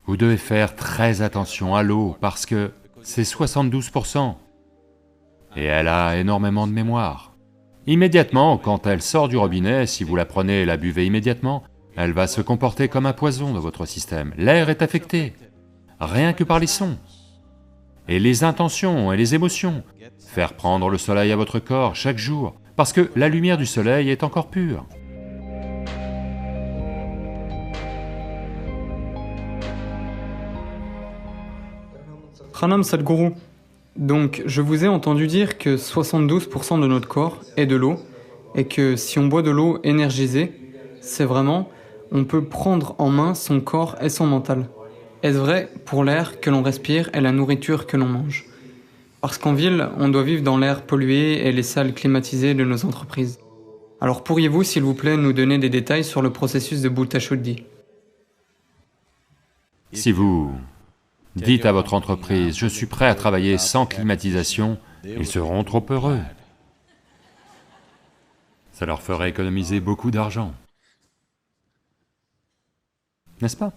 Vous devez faire très attention à l'eau parce que c'est 72%. Et elle a énormément de mémoire. Immédiatement, quand elle sort du robinet, si vous la prenez et la buvez immédiatement, elle va se comporter comme un poison dans votre système. L'air est affecté, rien que par les sons. Et les intentions et les émotions. Faire prendre le soleil à votre corps chaque jour, parce que la lumière du soleil est encore pure. Pranam Sadhguru. Donc, je vous ai entendu dire que 72% de notre corps est de l'eau, et que si on boit de l'eau énergisée, c'est vraiment, on peut prendre en main son corps et son mental. Est-ce vrai pour l'air que l'on respire et la nourriture que l'on mange? Parce qu'en ville, on doit vivre dans l'air pollué et les salles climatisées de nos entreprises. Alors pourriez-vous, s'il vous plaît, nous donner des détails sur le processus de Bhutta Shuddhi? Si vous dites à votre entreprise, je suis prêt à travailler sans climatisation, ils seront trop heureux. Ça leur ferait économiser beaucoup d'argent. N'est-ce pas?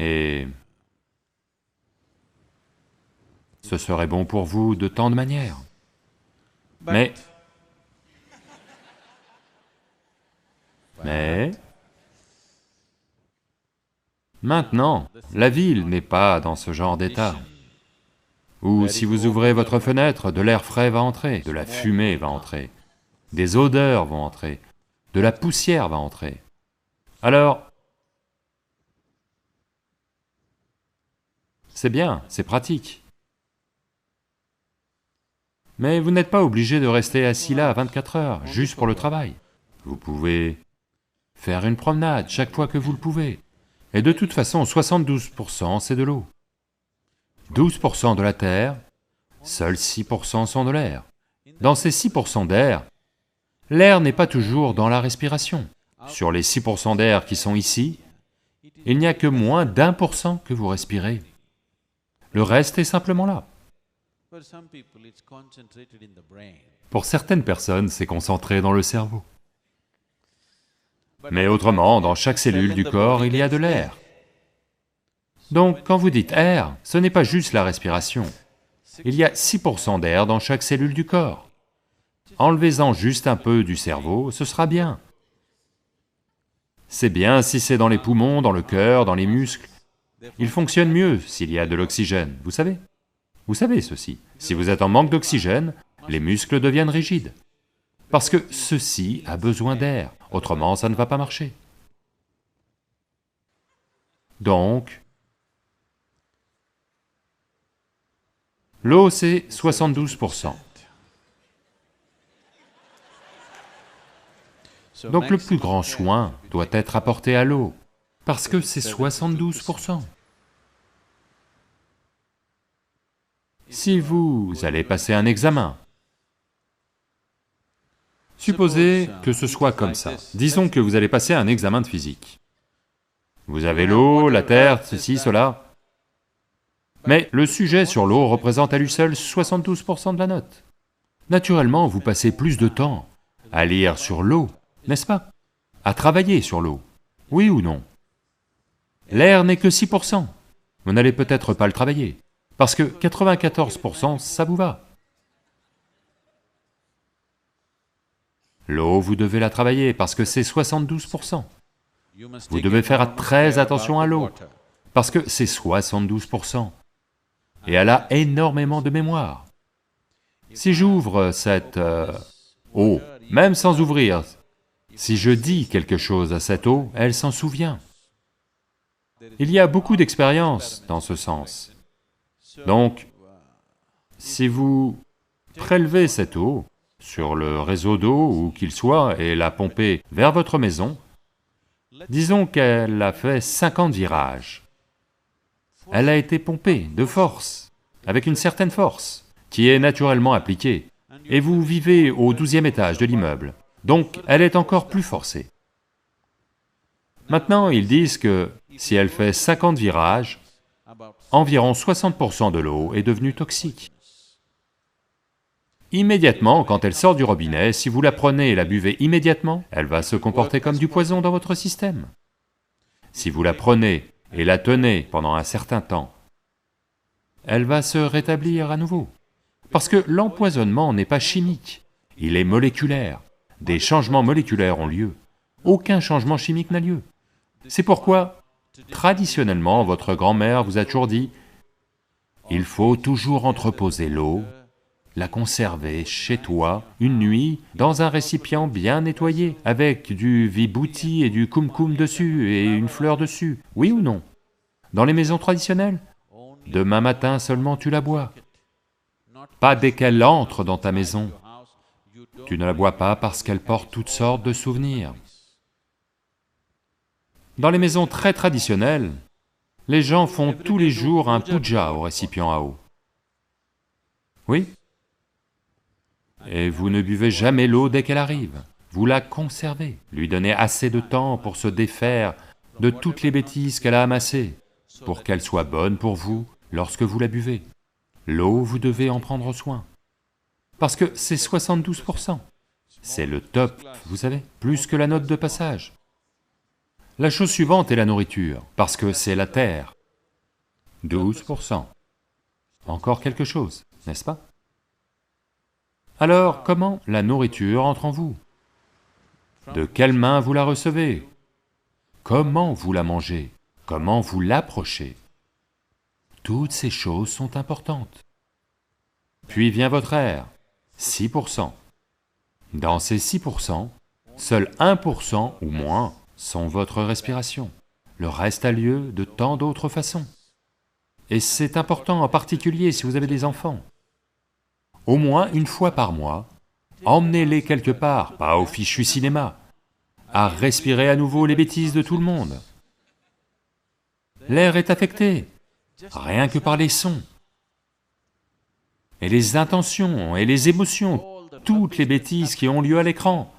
Et ce serait bon pour vous de tant de manières. Mais maintenant, la ville n'est pas dans ce genre d'état, où si vous ouvrez votre fenêtre, de l'air frais va entrer, de la fumée va entrer, des odeurs vont entrer, de la poussière va entrer. Alors, c'est bien, c'est pratique. Mais vous n'êtes pas obligé de rester assis là 24 heures, juste pour le travail. Vous pouvez faire une promenade chaque fois que vous le pouvez. Et de toute façon, 72% c'est de l'eau. 12% de la terre, seuls 6% sont de l'air. Dans ces 6% d'air, l'air n'est pas toujours dans la respiration. Sur les 6% d'air qui sont ici, il n'y a que moins d'1% que vous respirez. Le reste est simplement là. Pour certaines personnes, c'est concentré dans le cerveau. Mais autrement, dans chaque cellule du corps, il y a de l'air. Donc, quand vous dites air, ce n'est pas juste la respiration. Il y a 6% d'air dans chaque cellule du corps. Enlevez-en juste un peu du cerveau, ce sera bien. C'est bien si c'est dans les poumons, dans le cœur, dans les muscles. Il fonctionne mieux s'il y a de l'oxygène, vous savez? Vous savez ceci, si vous êtes en manque d'oxygène, les muscles deviennent rigides. Parce que ceci a besoin d'air, autrement ça ne va pas marcher. Donc, l'eau c'est 72%. Donc le plus grand soin doit être apporté à l'eau, parce que c'est 72%. Si vous allez passer un examen, supposez que ce soit comme ça. Disons que vous allez passer un examen de physique. Vous avez l'eau, la terre, ceci, cela. Mais le sujet sur l'eau représente à lui seul 72% de la note. Naturellement, vous passez plus de temps à lire sur l'eau, n'est-ce pas? À travailler sur l'eau, oui ou non? L'air n'est que 6%. Vous n'allez peut-être pas le travailler, parce que 94%, ça vous va. L'eau, vous devez la travailler, parce que c'est 72%. Vous devez faire très attention à l'eau, parce que c'est 72%. Et elle a énormément de mémoire. Si j'ouvre cette eau, même sans ouvrir, si je dis quelque chose à cette eau, elle s'en souvient. Il y a beaucoup d'expériences dans ce sens. Donc, si vous prélevez cette eau sur le réseau d'eau où qu'il soit et la pompez vers votre maison, disons qu'elle a fait 50 virages. Elle a été pompée de force, avec une certaine force, qui est naturellement appliquée, et vous vivez au 12e étage de l'immeuble, donc elle est encore plus forcée. Maintenant, ils disent que si elle fait 50 virages, environ 60% de l'eau est devenue toxique. Immédiatement, quand elle sort du robinet, si vous la prenez et la buvez immédiatement, elle va se comporter comme du poison dans votre système. Si vous la prenez et la tenez pendant un certain temps, elle va se rétablir à nouveau. Parce que l'empoisonnement n'est pas chimique, il est moléculaire. Des changements moléculaires ont lieu. Aucun changement chimique n'a lieu. C'est pourquoi, traditionnellement, votre grand-mère vous a toujours dit, il faut toujours entreposer l'eau, la conserver chez toi une nuit dans un récipient bien nettoyé, avec du vibhuti et du kumkum dessus et une fleur dessus, oui ou non? Dans les maisons traditionnelles, demain matin seulement tu la bois. Pas dès qu'elle entre dans ta maison. Tu ne la bois pas parce qu'elle porte toutes sortes de souvenirs. Dans les maisons très traditionnelles, les gens font tous les jours un puja au récipient à eau. Oui? Et vous ne buvez jamais l'eau dès qu'elle arrive, vous la conservez, lui donnez assez de temps pour se défaire de toutes les bêtises qu'elle a amassées, pour qu'elle soit bonne pour vous lorsque vous la buvez. L'eau, vous devez en prendre soin, parce que c'est 72%. C'est le top, vous savez, plus que la note de passage. La chose suivante est la nourriture, parce que c'est la terre. 12%. Encore quelque chose, n'est-ce pas? Alors, comment la nourriture entre en vous? De quelle main vous la recevez? Comment vous la mangez? Comment vous l'approchez? Toutes ces choses sont importantes. Puis vient votre air, 6%. Dans ces 6%, seul 1% ou moins sont votre respiration. Le reste a lieu de tant d'autres façons. Et c'est important, en particulier si vous avez des enfants. Au moins une fois par mois, emmenez-les quelque part, pas au fichu cinéma, à respirer à nouveau les bêtises de tout le monde. L'air est affecté, rien que par les sons. Et les intentions et les émotions, toutes les bêtises qui ont lieu à l'écran,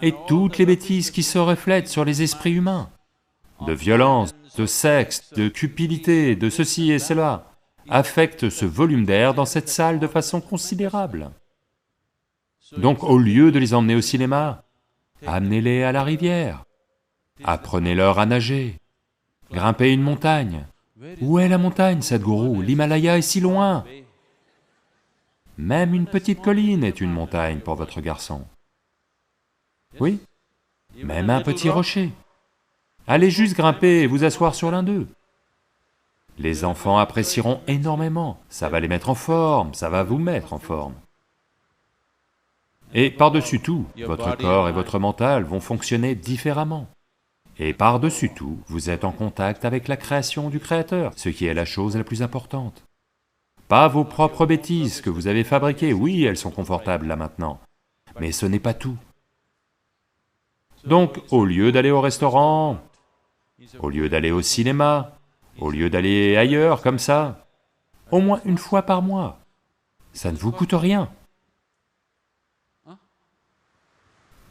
et toutes les bêtises qui se reflètent sur les esprits humains, de violence, de sexe, de cupidité, de ceci et cela, affectent ce volume d'air dans cette salle de façon considérable. Donc au lieu de les emmener au cinéma, amenez-les à la rivière, apprenez-leur à nager, grimpez une montagne. Où est la montagne, Sadhguru? L'Himalaya est si loin. Même une petite colline est une montagne pour votre garçon. Oui, même un petit rocher. Allez juste grimper et vous asseoir sur l'un d'eux. Les enfants apprécieront énormément, ça va les mettre en forme, ça va vous mettre en forme. Et par-dessus tout, votre corps et votre mental vont fonctionner différemment. Et par-dessus tout, vous êtes en contact avec la création du Créateur, ce qui est la chose la plus importante. Pas vos propres bêtises que vous avez fabriquées, oui, elles sont confortables là maintenant, mais ce n'est pas tout. Donc, au lieu d'aller au restaurant, au lieu d'aller au cinéma, au lieu d'aller ailleurs comme ça, au moins une fois par mois, ça ne vous coûte rien.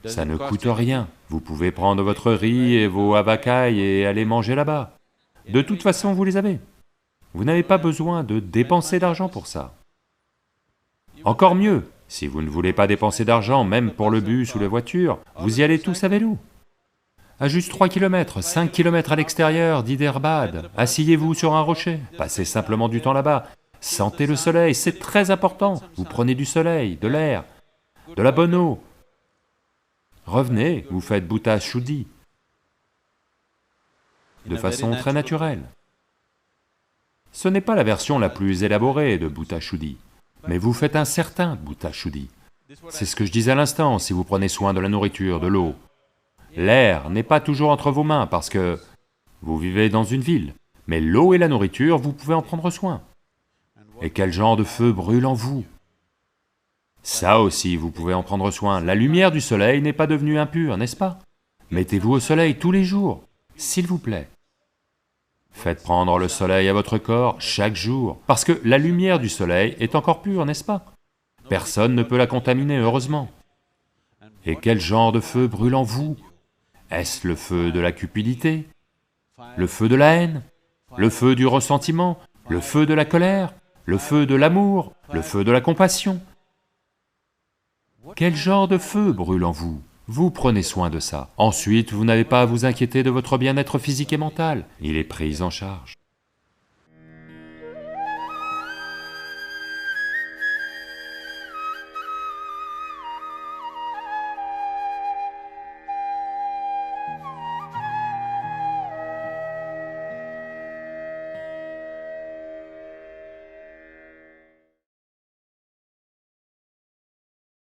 Ça ne coûte rien, vous pouvez prendre votre riz et vos avakaï et aller manger là-bas. De toute façon, vous les avez. Vous n'avez pas besoin de dépenser d'argent pour ça. Encore mieux, si vous ne voulez pas dépenser d'argent, même pour le bus ou la voiture, vous y allez tous à vélo. À juste 3 km, 5 km à l'extérieur d'Hyderabad, asseyez-vous sur un rocher, passez simplement du temps là-bas, sentez le soleil, c'est très important, vous prenez du soleil, de l'air, de la bonne eau. Revenez, vous faites Bhuta Shuddhi, de façon très naturelle. Ce n'est pas la version la plus élaborée de Bhuta Shuddhi, mais vous faites un certain Bhuta Shuddhi. C'est ce que je disais à l'instant, si vous prenez soin de la nourriture, de l'eau. L'air n'est pas toujours entre vos mains parce que vous vivez dans une ville, mais l'eau et la nourriture, vous pouvez en prendre soin. Et quel genre de feu brûle en vous? Ça aussi, vous pouvez en prendre soin. La lumière du soleil n'est pas devenue impure, n'est-ce pas? Mettez-vous au soleil tous les jours, s'il vous plaît. Faites prendre le soleil à votre corps chaque jour, parce que la lumière du soleil est encore pure, n'est-ce pas? Personne ne peut la contaminer, heureusement. Et quel genre de feu brûle en vous? Est-ce le feu de la cupidité? Le feu de la haine? Le feu du ressentiment? Le feu de la colère? Le feu de l'amour? Le feu de la compassion? Quel genre de feu brûle en vous? Vous prenez soin de ça. Ensuite, vous n'avez pas à vous inquiéter de votre bien-être physique et mental, il est pris en charge.